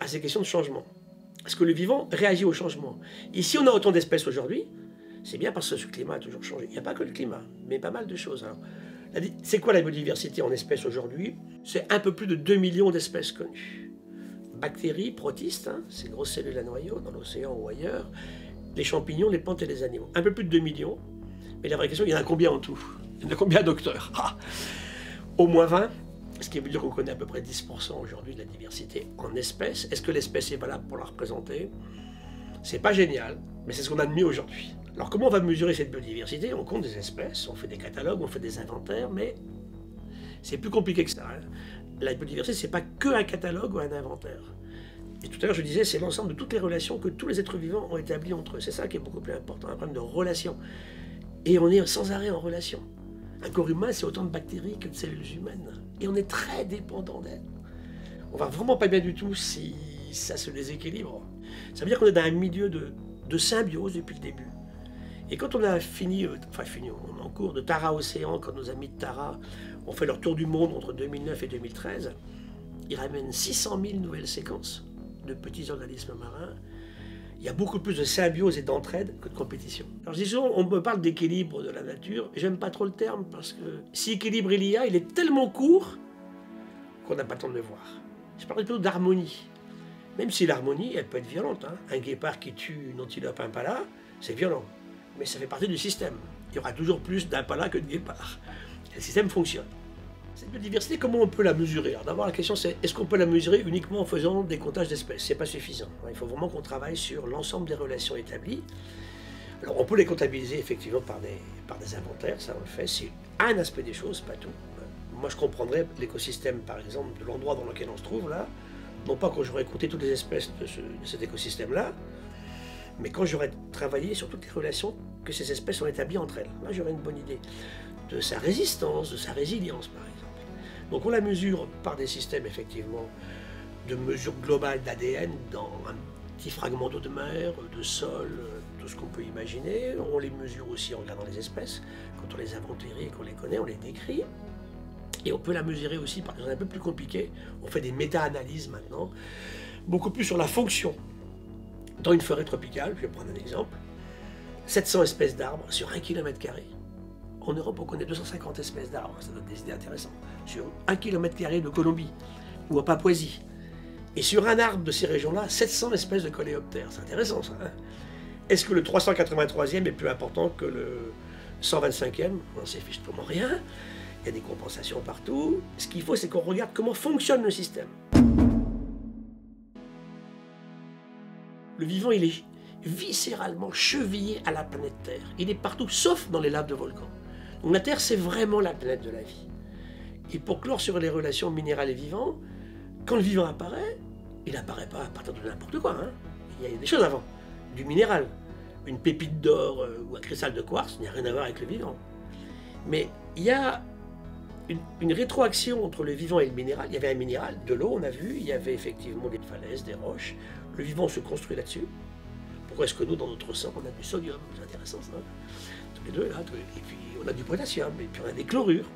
à ces questions de changement. Est-ce que le vivant réagit au changement? Et si on a autant d'espèces aujourd'hui, c'est bien parce que le climat a toujours changé. Il n'y a pas que le climat, mais pas mal de choses. C'est quoi la biodiversité en espèces aujourd'hui? C'est un peu plus de 2 millions d'espèces connues. Bactéries, protistes, ces grosses cellules à noyaux dans l'océan ou ailleurs, les champignons, les plantes et les animaux. Un peu plus de 2 millions. Mais la vraie question, il y en a combien en tout? Il y en a combien, docteur? Au moins 20. Ce qui veut dire qu'on connaît à peu près 10% aujourd'hui de la diversité en espèces. Est-ce que l'espèce est valable pour la représenter? C'est pas génial, mais c'est ce qu'on a de mieux aujourd'hui. Alors comment on va mesurer cette biodiversité? On compte des espèces, on fait des catalogues, on fait des inventaires, mais c'est plus compliqué que ça. La biodiversité, c'est pas que un catalogue ou un inventaire. Et tout à l'heure, je disais, c'est l'ensemble de toutes les relations que tous les êtres vivants ont établies entre eux. C'est ça qui est beaucoup plus important, un problème de relation. Et on est sans arrêt en relation. Un corps humain, c'est autant de bactéries que de cellules humaines. Et on est très dépendant d'elles. On va vraiment pas bien du tout si ça se déséquilibre. Ça veut dire qu'on est dans un milieu de symbiose depuis le début. Et quand on a fini, on est en cours de Tara Océan, quand nos amis de Tara ont fait leur tour du monde entre 2009 et 2013, ils ramènent 600 000 nouvelles séquences de petits organismes marins. Il y a beaucoup plus de symbiose et d'entraide que de compétition. Alors je dis souvent, on me parle d'équilibre de la nature, et j'aime pas trop le terme, parce que si équilibre il y a, il est tellement court qu'on n'a pas le temps de le voir. Je parle plutôt d'harmonie. Même si l'harmonie, elle peut être violente. Un guépard qui tue une antilope impala, c'est violent. Mais ça fait partie du système. Il y aura toujours plus d'impala que de guépards. Le système fonctionne. Cette biodiversité, comment on peut la mesurer? Alors d'abord, la question c'est, est-ce qu'on peut la mesurer uniquement en faisant des comptages d'espèces? C'est pas suffisant. Il faut vraiment qu'on travaille sur l'ensemble des relations établies. Alors on peut les comptabiliser effectivement par des inventaires, ça on le fait. C'est un aspect des choses, pas tout. Moi je comprendrais l'écosystème par exemple de l'endroit dans lequel on se trouve là, non pas quand j'aurais compté toutes les espèces de cet écosystème-là, mais quand j'aurais travaillé sur toutes les relations que ces espèces ont établies entre elles. Là j'aurais une bonne idée de sa résistance, de sa résilience par exemple. Donc on la mesure par des systèmes effectivement de mesure globale d'ADN dans un petit fragment d'eau de mer, de sol, tout ce qu'on peut imaginer. On les mesure aussi en regardant les espèces. Quand on les inventérie et qu'on les connaît, on les décrit. Et on peut la mesurer aussi par exemple un peu plus compliqué. On fait des méta-analyses maintenant, beaucoup plus sur la fonction. Dans une forêt tropicale, je vais prendre un exemple, 700 espèces d'arbres sur 1 km². En Europe, on connaît 250 espèces d'arbres, ça donne des idées intéressantes. Sur 1 km² de Colombie ou à Papouasie. Et sur un arbre de ces régions-là, 700 espèces de coléoptères. C'est intéressant ça. Est-ce que le 383e est plus important que le 125e? On s'en fiche vraiment rien. Il y a des compensations partout. Ce qu'il faut, c'est qu'on regarde comment fonctionne le système. Le vivant, il est viscéralement chevillé à la planète Terre. Il est partout, sauf dans les laves de volcans. Donc la Terre, c'est vraiment la planète de la vie. Et pour clore sur les relations minérales et vivants, quand le vivant apparaît, il n'apparaît pas à partir de n'importe quoi. Il y a des choses avant. Du minéral. Une pépite d'or ou un cristal de quartz, il n'y a rien à voir avec le vivant. Mais il y a une rétroaction entre le vivant et le minéral. Il y avait un minéral, de l'eau, on a vu, il y avait effectivement des falaises, des roches. Le vivant se construit là-dessus. Pourquoi est-ce que nous, dans notre sang, on a du sodium? C'est intéressant ça. Tous les deux, là. Et puis on a du potassium, et puis on a des chlorures.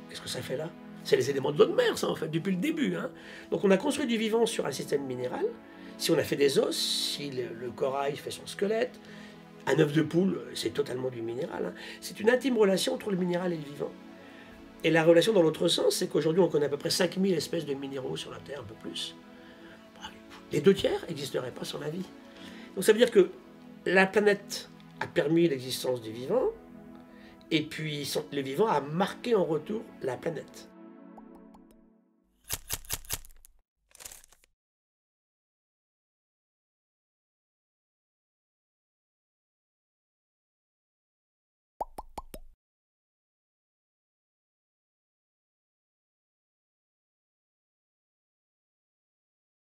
Qu'est-ce que ça fait là? C'est les éléments de l'eau de mer, ça, en fait, depuis le début. Donc on a construit du vivant sur un système minéral. Si on a fait des os, si le corail fait son squelette, un œuf de poule, c'est totalement du minéral. C'est une intime relation entre le minéral et le vivant. Et la relation dans l'autre sens, c'est qu'aujourd'hui, on connaît à peu près 5000 espèces de minéraux sur la Terre, un peu plus. Les 2/3 n'existeraient pas sans la vie. Donc ça veut dire que la planète a permis l'existence du vivant, et puis le vivant a marqué en retour la planète.